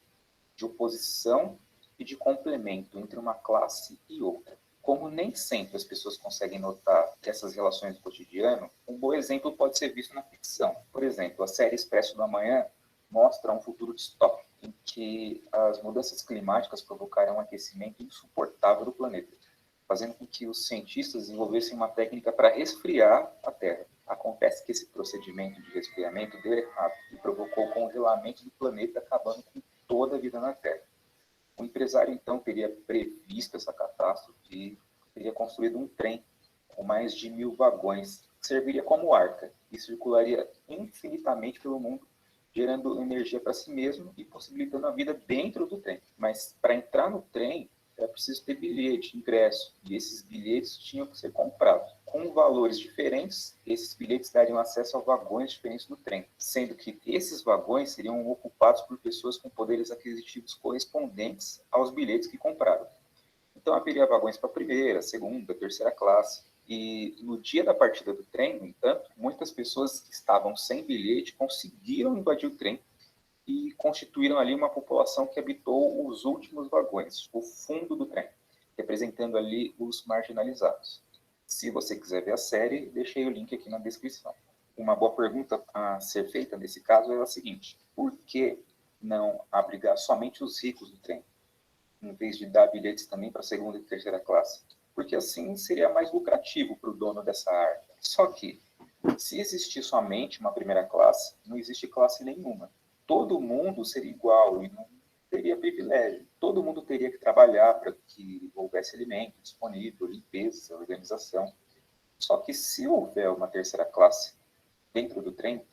de oposição e de complemento entre uma classe e outra. Como nem sempre as pessoas conseguem notar essas relações do cotidiano, um bom exemplo pode ser visto na ficção. Por exemplo, a série Expresso do Amanhã mostra um futuro distópico, em que as mudanças climáticas provocaram um aquecimento insuportável do planeta, fazendo com que os cientistas desenvolvessem uma técnica para resfriar a Terra. Acontece que esse procedimento de resfriamento deu errado e provocou o congelamento do planeta, acabando com toda a vida na Terra. O empresário, então, teria previsto essa catástrofe e teria construído um trem com mais de 1.000 vagões, que serviria como arca e circularia infinitamente pelo mundo, gerando energia para si mesmo e possibilitando a vida dentro do trem. Mas para entrar no trem, era preciso ter bilhete, ingresso, e esses bilhetes tinham que ser comprados. Com valores diferentes, esses bilhetes dariam acesso a vagões diferentes do trem, sendo que esses vagões seriam ocupados por pessoas com poderes aquisitivos correspondentes aos bilhetes que compraram. Então haveria vagões para a primeira, segunda, terceira classe. E no dia da partida do trem, no entanto, muitas pessoas que estavam sem bilhete conseguiram invadir o trem e constituíram ali uma população que habitou os últimos vagões, o fundo do trem, representando ali os marginalizados. Se você quiser ver a série, deixei o link aqui na descrição. Uma boa pergunta a ser feita nesse caso é a seguinte: por que não abrigar somente os ricos do trem, em vez de dar bilhetes também para a segunda e terceira classe? Porque assim seria mais lucrativo para o dono dessa arca. Só que, se existir somente uma primeira classe, não existe classe nenhuma. Todo mundo seria igual e não teria privilégio. Todo mundo teria que trabalhar para que houvesse alimento disponível, limpeza, organização. Só que se houver uma terceira classe dentro do trem,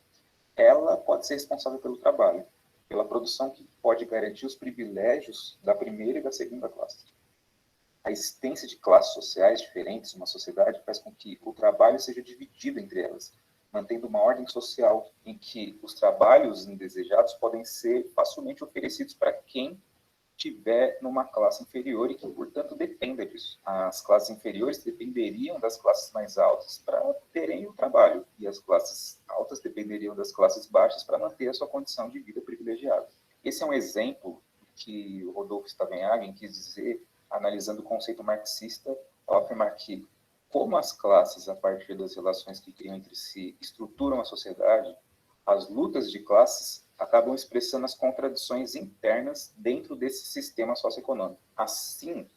ela pode ser responsável pelo trabalho, pela produção que pode garantir os privilégios da primeira e da segunda classe. A existência de classes sociais diferentes numa sociedade faz com que o trabalho seja dividido entre elas, mantendo uma ordem social em que os trabalhos indesejados podem ser facilmente oferecidos para quem estiver numa classe inferior e que, portanto, dependa disso. As classes inferiores dependeriam das classes mais altas para terem o trabalho, e as classes altas dependeriam das classes baixas para manter a sua condição de vida privilegiada. Esse é um exemplo que o Rodolfo Stavenhagen quis dizer, analisando o conceito marxista, ao afirmar que, como as classes, a partir das relações que criam entre si, estruturam a sociedade, as lutas de classes acabam expressando as contradições internas dentro desse sistema socioeconômico. Assim,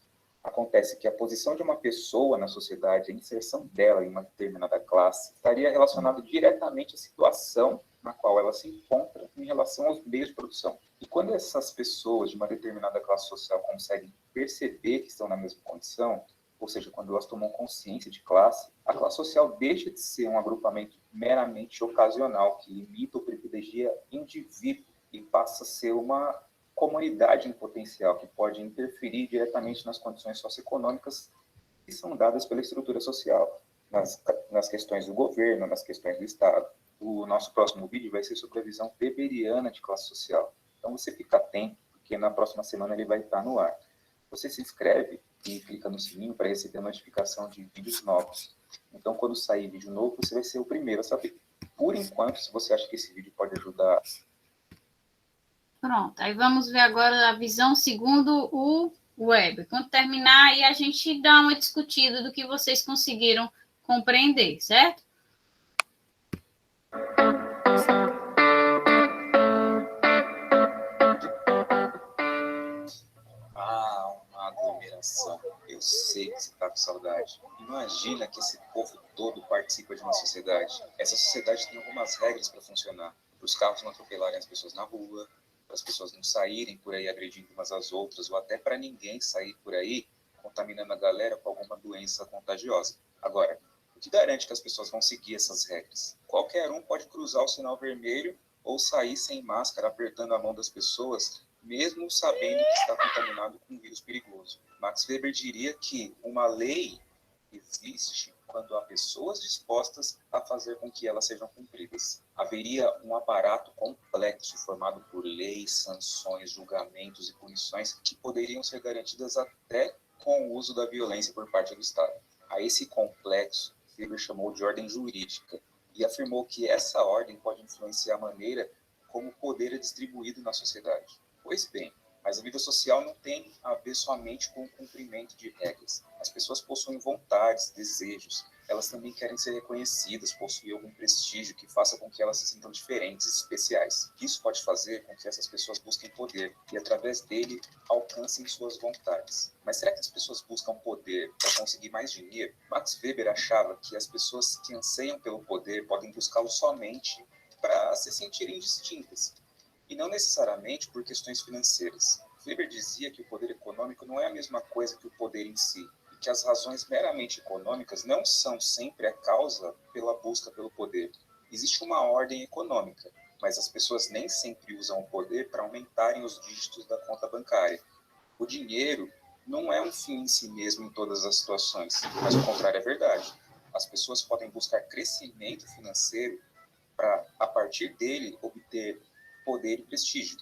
acontece que a posição de uma pessoa na sociedade, a inserção dela em uma determinada classe, estaria relacionada diretamente à situação na qual ela se encontra em relação aos meios de produção. E quando essas pessoas de uma determinada classe social conseguem perceber que estão na mesma condição, ou seja, quando elas tomam consciência de classe, a classe social deixa de ser um agrupamento meramente ocasional que limita ou privilegia indivíduo e passa a ser uma comunidade em potencial que pode interferir diretamente nas condições socioeconômicas que são dadas pela estrutura social, nas questões do governo, nas questões do Estado. O nosso próximo vídeo vai ser sobre a visão weberiana de classe social. Então você fica atento, porque na próxima semana ele vai estar no ar. Você se inscreve e clica no sininho para receber a notificação de vídeos novos. Então, quando sair vídeo novo, você vai ser o primeiro a saber. Por enquanto, se você acha que esse vídeo pode ajudar... Pronto, aí vamos ver agora a visão segundo o web. Quando terminar, aí a gente dá uma discutida do que vocês conseguiram compreender, certo? Uma aglomeração. Eu sei que você está com saudade. Imagina que esse povo todo participa de uma sociedade. Essa sociedade tem algumas regras para funcionar. Para os carros não atropelarem as pessoas na rua, para as pessoas não saírem por aí agredindo umas às outras, ou até para ninguém sair por aí contaminando a galera com alguma doença contagiosa. Agora, o que garante que as pessoas vão seguir essas regras? Qualquer um pode cruzar o sinal vermelho ou sair sem máscara apertando a mão das pessoas, mesmo sabendo que está contaminado com um vírus perigoso. Max Weber diria que uma lei existe quando a pessoas dispostas a fazer com que elas sejam cumpridas. Haveria um aparato complexo formado por leis, sanções, julgamentos e punições que poderiam ser garantidas até com o uso da violência por parte do Estado. A esse complexo, Weber chamou de ordem jurídica e afirmou que essa ordem pode influenciar a maneira como o poder é distribuído na sociedade. Pois bem, mas a vida social não tem a ver somente com o cumprimento de regras. As pessoas possuem vontades, desejos. Elas também querem ser reconhecidas, possuir algum prestígio que faça com que elas se sintam diferentes, especiais. Isso pode fazer com que essas pessoas busquem poder e, através dele, alcancem suas vontades. Mas será que as pessoas buscam poder para conseguir mais dinheiro? Max Weber achava que as pessoas que anseiam pelo poder podem buscá-lo somente para se sentirem distintas, e não necessariamente por questões financeiras. Weber dizia que o poder econômico não é a mesma coisa que o poder em si, e que as razões meramente econômicas não são sempre a causa pela busca pelo poder. Existe uma ordem econômica, mas as pessoas nem sempre usam o poder para aumentarem os dígitos da conta bancária. O dinheiro não é um fim em si mesmo em todas as situações, mas o contrário é verdade. As pessoas podem buscar crescimento financeiro para, a partir dele, obter poder e prestígio.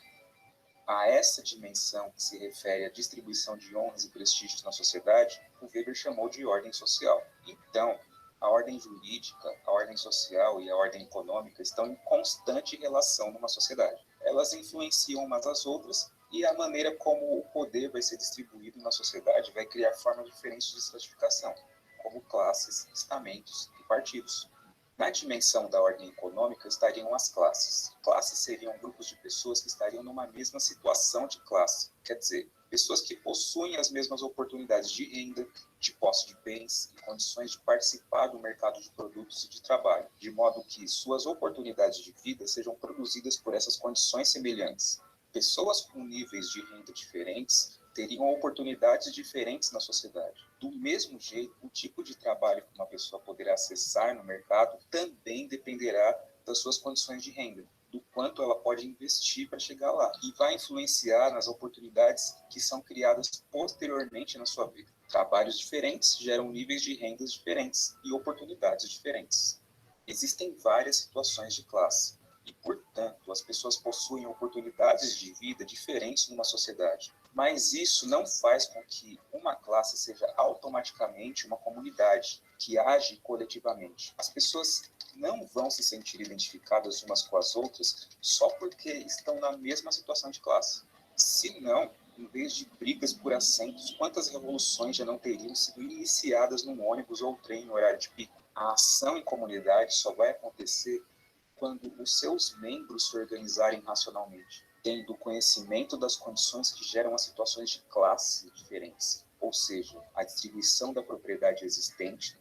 A essa dimensão que se refere à distribuição de honras e prestígios na sociedade, o Weber chamou de ordem social. Então, a ordem jurídica, a ordem social e a ordem econômica estão em constante relação numa sociedade. Elas influenciam umas às outras e a maneira como o poder vai ser distribuído na sociedade vai criar formas diferentes de estratificação, como classes, estamentos e partidos. Na dimensão da ordem econômica estariam as classes. Classes seriam grupos de pessoas que estariam numa mesma situação de classe, quer dizer, pessoas que possuem as mesmas oportunidades de renda, de posse de bens e condições de participar do mercado de produtos e de trabalho, de modo que suas oportunidades de vida sejam produzidas por essas condições semelhantes. Pessoas com níveis de renda diferentes teriam oportunidades diferentes na sociedade. Do mesmo jeito, o tipo de trabalho que uma pessoa poderá acessar no mercado também dependerá das suas condições de renda, do quanto ela pode investir para chegar lá, e vai influenciar nas oportunidades que são criadas posteriormente na sua vida. Trabalhos diferentes geram níveis de rendas diferentes e oportunidades diferentes. Existem várias situações de classe, e, portanto, as pessoas possuem oportunidades de vida diferentes numa sociedade. Mas isso não faz com que uma classe seja automaticamente uma comunidade que age coletivamente. As pessoas não vão se sentir identificadas umas com as outras só porque estão na mesma situação de classe. Se não, em vez de brigas por assentos, quantas revoluções já não teriam sido iniciadas num ônibus ou trem no horário de pico? A ação em comunidade só vai acontecer quando os seus membros se organizarem racionalmente, tendo conhecimento das condições que geram as situações de classe diferentes, ou seja, a distribuição da propriedade existente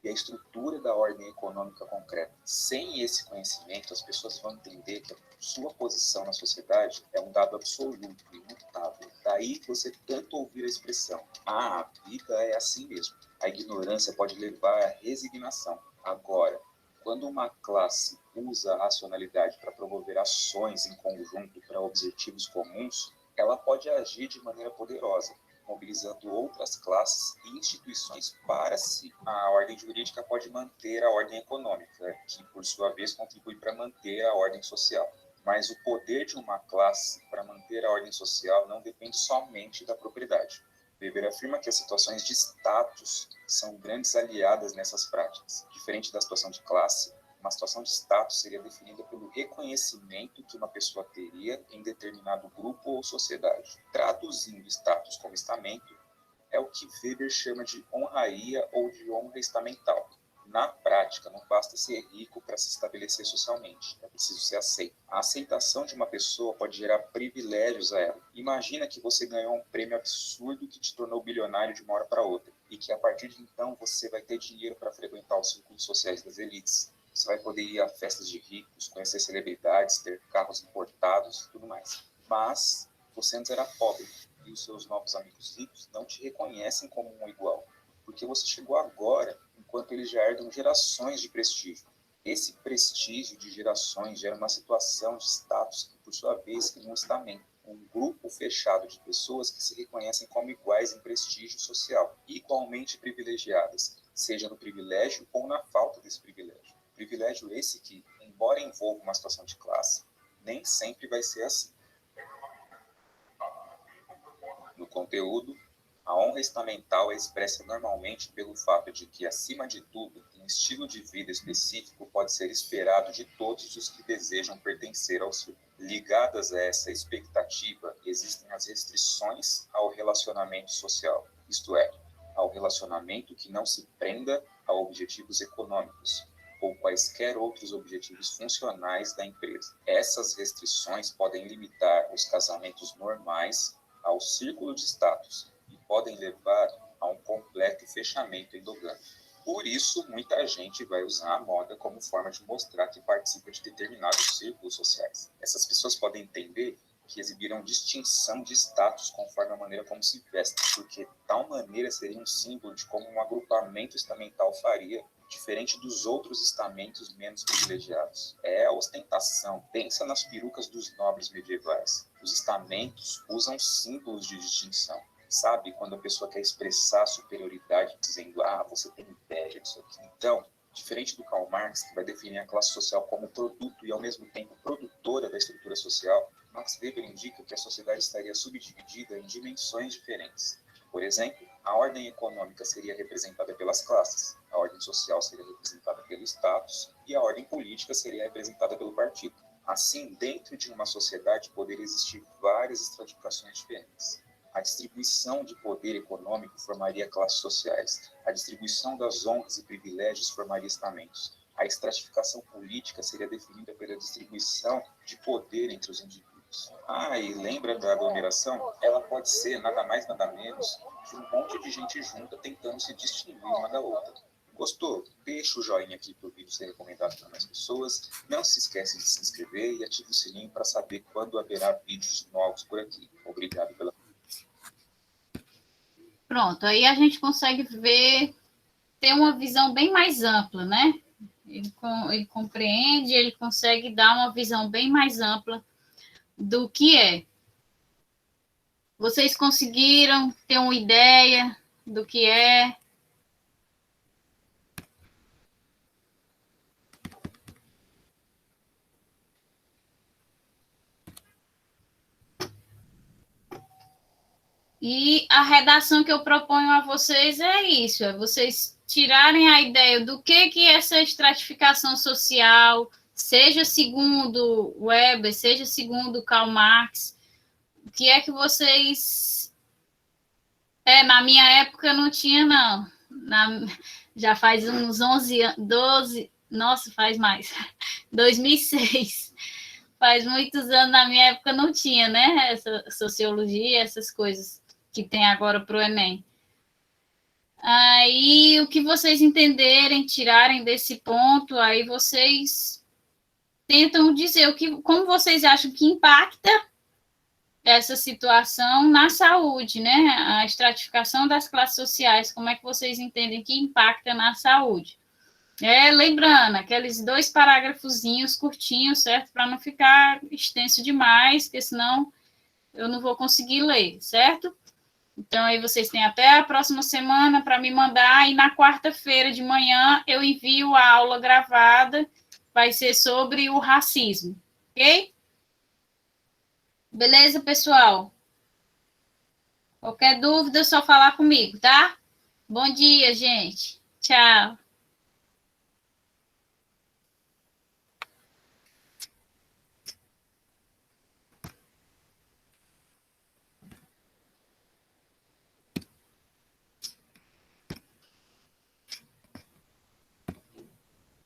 e a estrutura da ordem econômica concreta. Sem esse conhecimento, as pessoas vão entender que a sua posição na sociedade é um dado absoluto, imutável. Daí você tanto ouvir a expressão, a vida é assim mesmo. A ignorância pode levar à resignação. Agora, quando uma classe usa a racionalidade para promover ações em conjunto para objetivos comuns, ela pode agir de maneira poderosa, mobilizando outras classes e instituições para si. A ordem jurídica pode manter a ordem econômica, que, por sua vez, contribui para manter a ordem social. Mas o poder de uma classe para manter a ordem social não depende somente da propriedade. Weber afirma que as situações de status são grandes aliadas nessas práticas. Diferente da situação de classe, uma situação de status seria definida pelo reconhecimento que uma pessoa teria em determinado grupo ou sociedade. Traduzindo status como estamento, é o que Weber chama de honraria ou de honra estamental. Na prática, não basta ser rico para se estabelecer socialmente, é preciso ser aceito. A aceitação de uma pessoa pode gerar privilégios a ela. Imagina que você ganhou um prêmio absurdo que te tornou bilionário de uma hora para outra, e que a partir de então você vai ter dinheiro para frequentar os círculos sociais das elites. Você vai poder ir a festas de ricos, conhecer celebridades, ter carros importados e tudo mais. Mas você antes era pobre, e os seus novos amigos ricos não te reconhecem como um igual, porque você chegou agora, enquanto eles já herdam gerações de prestígio. Esse prestígio de gerações gera uma situação de status que, por sua vez, cria um estamento, um grupo fechado de pessoas que se reconhecem como iguais em prestígio social, igualmente privilegiadas, seja no privilégio ou na falta desse privilégio. Privilégio esse que, embora envolva uma situação de classe, nem sempre vai ser assim. No conteúdo, a honra estamental é expressa normalmente pelo fato de que, acima de tudo, um estilo de vida específico pode ser esperado de todos os que desejam pertencer ao círculo. Ligadas a essa expectativa, existem as restrições ao relacionamento social, isto é, ao relacionamento que não se prenda a objetivos econômicos ou quaisquer outros objetivos funcionais da empresa. Essas restrições podem limitar os casamentos normais ao círculo de status e podem levar a um completo fechamento endogâmico. Por isso, muita gente vai usar a moda como forma de mostrar que participa de determinados círculos sociais. Essas pessoas podem entender que exibiram distinção de status conforme a maneira como se vestem, porque tal maneira seria um símbolo de como um agrupamento estamental faria, diferente dos outros estamentos menos privilegiados. É a ostentação. Pensa nas perucas dos nobres medievais. Os estamentos usam símbolos de distinção. Sabe, quando a pessoa quer expressar superioridade, dizendo, você tem inveja disso aqui. Então, diferente do Karl Marx, que vai definir a classe social como produto e, ao mesmo tempo, produtora da estrutura social, Max Weber indica que a sociedade estaria subdividida em dimensões diferentes. Por exemplo, a ordem econômica seria representada pelas classes, a ordem social seria representada pelo status e a ordem política seria representada pelo partido. Assim, dentro de uma sociedade poderia existir várias estratificações diferentes. A distribuição de poder econômico formaria classes sociais. A distribuição das honras e privilégios formaria estamentos. A estratificação política seria definida pela distribuição de poder entre os indivíduos. E lembra da aglomeração? Ela pode ser nada mais, nada menos que um monte de gente junta tentando se distinguir uma da outra. Gostou? Deixa o joinha aqui para o vídeo ser recomendado para mais pessoas. Não se esquece de se inscrever e ative o sininho para saber quando haverá vídeos novos por aqui. Obrigado pela... Pronto, aí a gente consegue ver, ter uma visão bem mais ampla, né? Ele compreende, ele consegue dar uma visão bem mais ampla do que é. Vocês conseguiram ter uma ideia do que é? E a redação que eu proponho a vocês é isso, é vocês tirarem a ideia do que é essa estratificação social, seja segundo Weber, seja segundo Karl Marx, o que é que vocês... na minha época não tinha, não. Já faz uns 11 anos, 12... Nossa, faz mais. 2006. Faz muitos anos, na minha época não tinha, né? Essa sociologia, essas coisas que tem agora para o Enem. Aí, o que vocês entenderem, tirarem desse ponto, aí vocês tentam dizer como vocês acham que impacta essa situação na saúde, né? A estratificação das classes sociais, como é que vocês entendem que impacta na saúde? Lembrando, aqueles 2 parágrafozinhos curtinhos, certo? Para não ficar extenso demais, porque senão eu não vou conseguir ler, certo? Então, aí vocês têm até a próxima semana para me mandar, e na quarta-feira de manhã eu envio a aula gravada, vai ser sobre o racismo, ok? Beleza, pessoal? Qualquer dúvida é só falar comigo, tá? Bom dia, gente. Tchau.